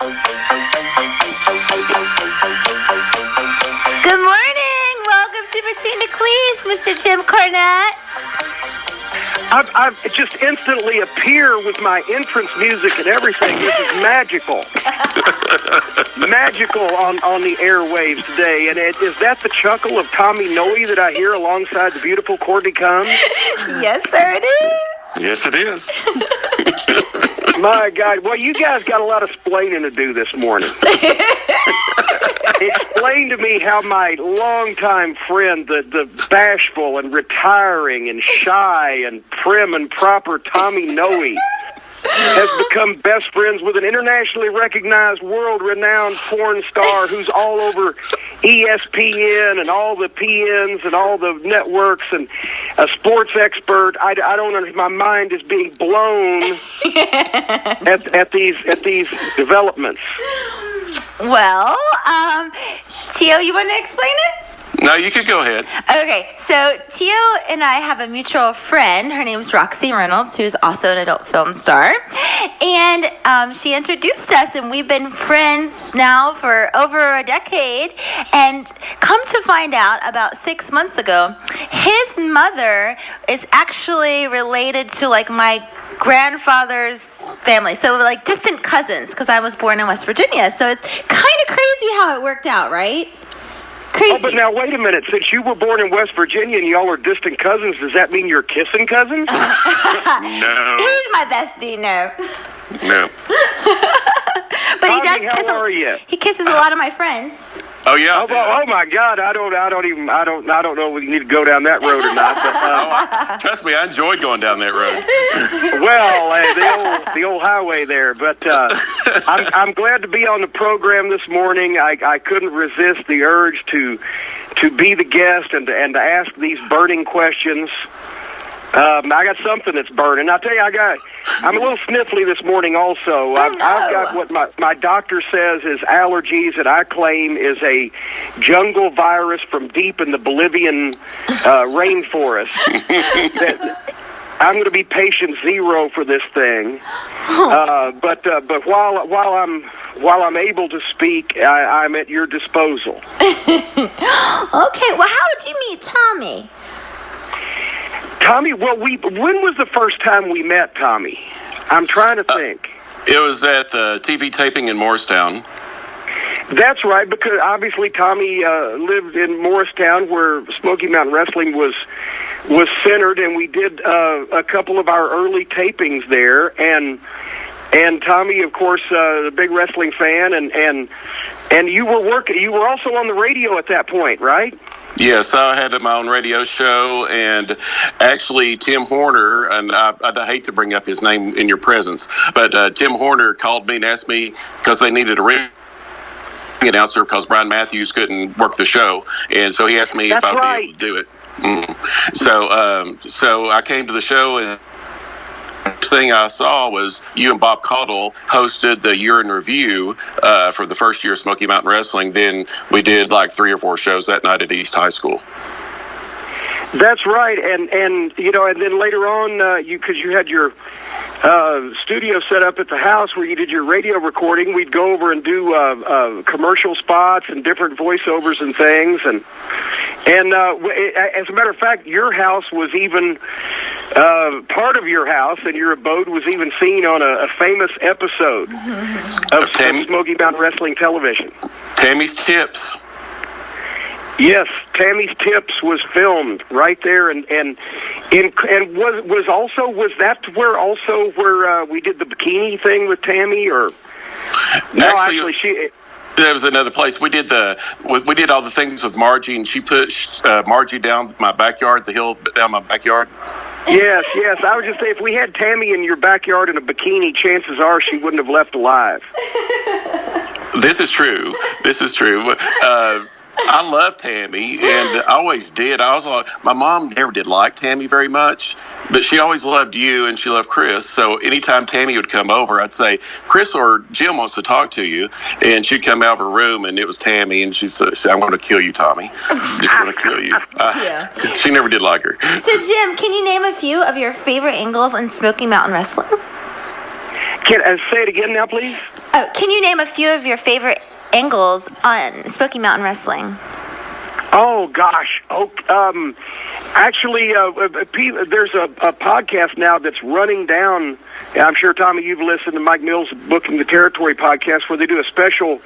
Good morning. Welcome to Between the Cleats, Mr. Jim Cornette. I just instantly appear with my entrance music and everything. This is magical. Magical on the airwaves today. And is that the chuckle of Tommy Noe that I hear alongside the beautiful Courtney Combs? Yes, sir, it is. Yes, it is. My God. Well, you guys got a lot of splaining to do this morning. Explain to me how my longtime friend, the bashful and retiring and shy and prim and proper Tommy Noe has become best friends with an internationally recognized, world-renowned porn star who's all over ESPN and all the PNs and all the networks and a sports expert. I don't understand. My mind is being blown at these developments. Well, Tio, you want to explain it? No, you could go ahead. Okay, so Tio and I have a mutual friend. Her name's Roxy Reynolds, who's also an adult film star. And she introduced us, and we've been friends now for over a decade. And come to find out, about 6 months ago, his mother is actually related to, like, my grandfather's family. So, like, distant cousins, because I was born in West Virginia. So it's kind of crazy how it worked out, right? Crazy. Oh, but now, wait a minute. Since you were born in West Virginia and y'all are distant cousins, does that mean you're kissing cousins? No. He's my bestie, no. No. But Tommy, he does kiss. how are you? He kisses a lot of my friends. Oh, yeah. Oh my God! I don't know if we need to go down that road or not. But, Trust me, I enjoyed going down that road. well, the old highway there. But I'm glad to be on the program this morning. I couldn't resist the urge to be the guest and to ask these burning questions. I got something that's burning. I'll tell you, I'm a little sniffly this morning also. I've got what my doctor says is allergies, and I claim is a jungle virus from deep in the Bolivian rainforest. I'm going to be patient zero for this thing. But while I'm able to speak, I'm at your disposal. Okay, well, how did you meet Tommy? Tommy, well, when was the first time we met, Tommy? I'm trying to think. It was at the TV taping in Morristown. That's right, because obviously Tommy lived in Morristown, where Smoky Mountain Wrestling was centered, and we did a couple of our early tapings there. And Tommy, of course, a big wrestling fan, and you were also on the radio at that point, right? Yes, I had my own radio show, and actually Tim Horner, and I hate to bring up his name in your presence, but Tim Horner called me and asked me, because they needed a ring announcer because Brian Matthews couldn't work the show, and so he asked me if I would be able to do it. So I came to the show, and the first thing I saw was you and Bob Caudle hosted the Year in Review for the first year of Smoky Mountain Wrestling. Then we did like 3 or 4 shows that night at East High School. That's right, and then later on, because you had your studio set up at the house where you did your radio recording, we'd go over and do commercial spots and different voiceovers and things, and as a matter of fact, your house was even part of your house, and your abode was even seen on a famous episode of Smoky Mountain Wrestling Television. Tammy's Tips. Yes, Tammy's Tips was filmed right there, and was that where we did the bikini thing with Tammy, or no? Actually she. There was another place. We did all the things with Margie, and she pushed Margie down my backyard, the hill down my backyard. Yes. I would just say, if we had Tammy in your backyard in a bikini, chances are she wouldn't have left alive. This is true. I love Tammy, and I always did. My mom never did like Tammy very much, but she always loved you, and she loved Chris. So anytime Tammy would come over, I'd say, Chris or Jim wants to talk to you, and she'd come out of her room, and it was Tammy, and she said, I'm going to kill you, Tommy. I'm just going to kill you. She never did like her. So, Jim, can you name a few of your favorite angles in Smoky Mountain Wrestling? Say it again now, please. Oh, can you name a few of your favorite angles on Smoky Mountain Wrestling? Oh gosh! Actually, there's a podcast now that's running down. I'm sure, Tommy, you've listened to Mike Mills' Booking the Territory podcast, where they do a special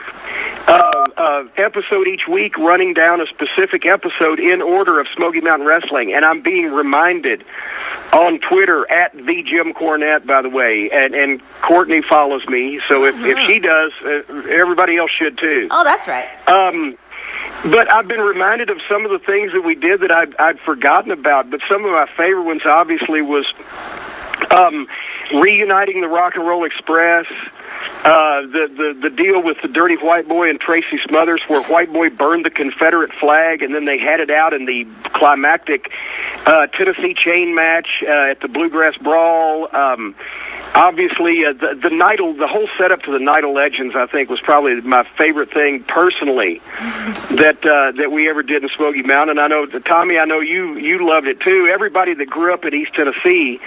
episode each week, running down a specific episode in order of Smoky Mountain Wrestling. And I'm being reminded on Twitter at the Jim Cornette, by the way, and Courtney follows me, so if she does, everybody else should too. Oh, that's right. But I've been reminded of some of the things that we did that I'd forgotten about. But some of my favorite ones, obviously, was reuniting the Rock and Roll Express, the deal with the Dirty White Boy and Tracy Smothers, where White Boy burned the Confederate flag, and then they had it out in the climactic Tennessee chain match at the Bluegrass Brawl. Obviously, the Nidal, the whole setup to the Nidal Legends, I think, was probably my favorite thing personally that we ever did in Smoky Mountain. I know, Tommy, I know you loved it too. Everybody that grew up in East Tennessee,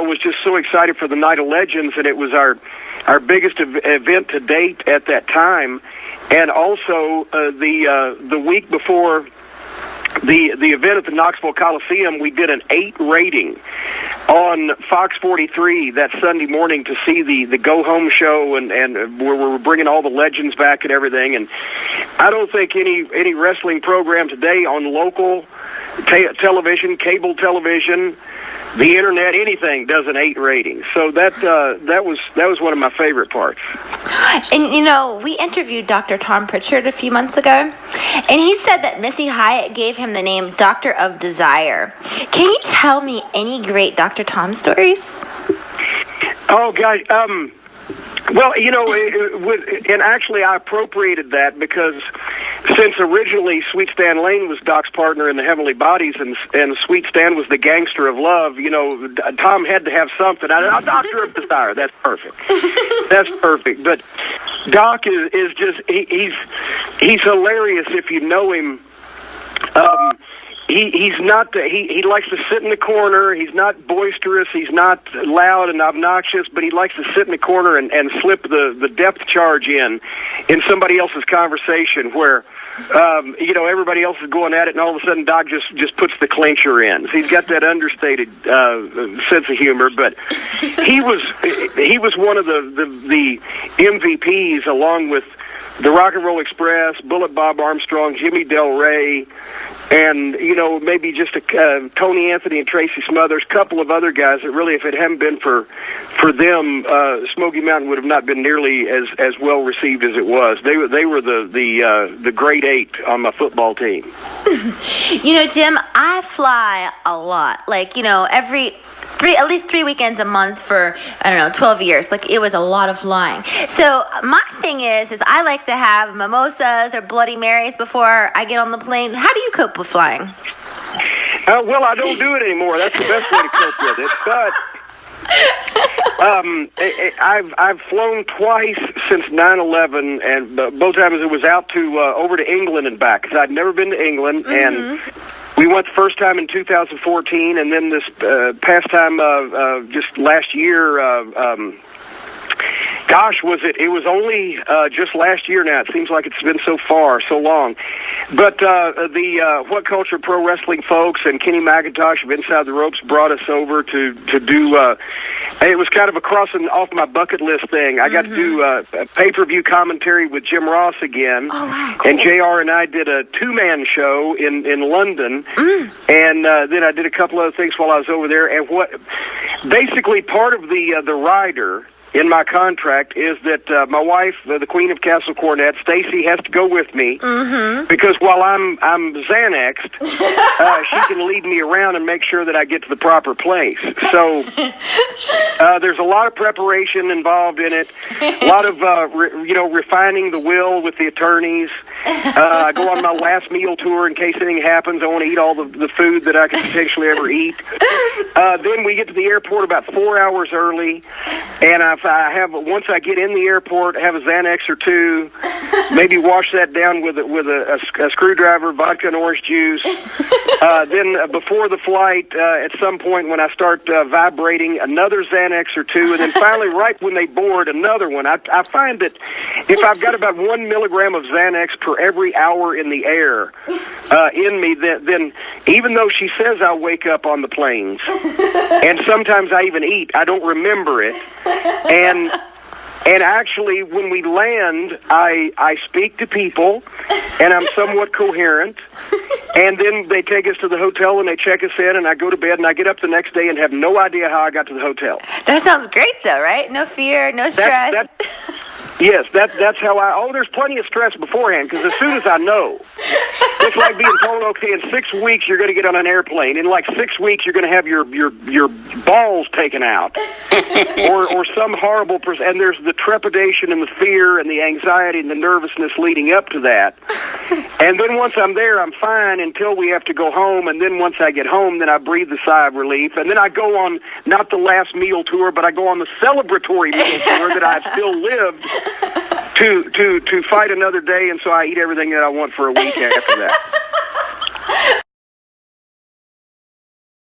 was just so excited for the Nidal Legends, and it was our biggest event to date at that time. And also the week before the event at the Knoxville Coliseum, we did an 8 rating on Fox 43 that Sunday morning to see the Go Home show, and where we're bringing all the legends back and everything. And I don't think any wrestling program today on local television, cable television, the internet, anything does an 8 rating. So that was one of my favorite parts. And we interviewed Dr. Tom Pritchard a few months ago, and he said that Missy Hyatt gave him the name Doctor of Desire. Can you tell me any great Dr. Tom stories? Oh gosh, well, and actually I appropriated that because since originally Sweet Stan Lane was Doc's partner in the Heavenly Bodies, and Sweet Stan was the gangster of love, Tom had to have something. Doctor of Desire, that's perfect. That's perfect. But Doc is just, he's hilarious if you know him. He's not. He likes to sit in the corner. He's not boisterous. He's not loud and obnoxious. But he likes to sit in the corner and slip the depth charge in somebody else's conversation where everybody else is going at it, and all of a sudden Doc just puts the clincher in. So he's got that understated sense of humor. But he was one of the MVPs, along with the Rock and Roll Express, Bullet Bob Armstrong, Jimmy Del Rey, and maybe just Tony Anthony and Tracy Smothers, a couple of other guys that really, if it hadn't been for them, Smoky Mountain would have not been nearly as well received as it was. They were the grade 8 on my football team. Jim, I fly a lot. At least 3 weekends a month for 12 years. It was a lot of flying. So my thing is I like to have mimosas or Bloody Marys before I get on the plane. How do you cope with flying? Well, I don't do it anymore. That's the best way to cope with it. But I've flown twice since 9/11, and both times it was out to over to England and back, because I'd never been to England, and we went the first time in 2014, and then this past time just last year. It was only just last year now. It seems like it's been so long. But the What Culture Pro Wrestling folks and Kenny McIntosh of Inside the Ropes brought us over to do, it was kind of a crossing off my bucket list thing. I got to do a pay-per-view commentary with Jim Ross again. Oh, wow, cool. And JR and I did a 2-man show in London. And then I did a couple other things while I was over there. And basically part of the rider in my contract is that my wife, the Queen of Castle Cornette, Stacy, has to go with me because while I'm Xanaxed, she can lead me around and make sure that I get to the proper place. So there's a lot of preparation involved in it, a lot of refining the will with the attorneys. I go on my last meal tour in case anything happens. I want to eat all the food that I could potentially ever eat. Then we get to the airport about 4 hours early, and I once I get in the airport, have a Xanax or two, maybe wash that down with a screwdriver, vodka and orange juice. Then before the flight, at some point when I start vibrating, another Xanax or two, and then finally, right when they board, another one. I find that if I've got about 1 milligram of Xanax per every hour in the air in me, then even though she says I'll wake up on the planes, and sometimes I even eat, I don't remember it. And actually, when we land, I speak to people, and I'm somewhat coherent. And then they take us to the hotel, and they check us in, and I go to bed, and I get up the next day and have no idea how I got to the hotel. That sounds great, though, right? No fear, no stress. Yes, that's how there's plenty of stress beforehand, because as soon as I know, it's like being told, okay, in 6 weeks you're going to get on an airplane. In like 6 weeks you're going to have your balls taken out, or some horrible. And there's the trepidation and the fear and the anxiety and the nervousness leading up to that. And then once I'm there, I'm fine until we have to go home. And then once I get home, then I breathe a sigh of relief. And then I go on not the last meal tour, but I go on the celebratory meal tour that I've still lived to fight another day, and so I eat everything that I want for a week after that.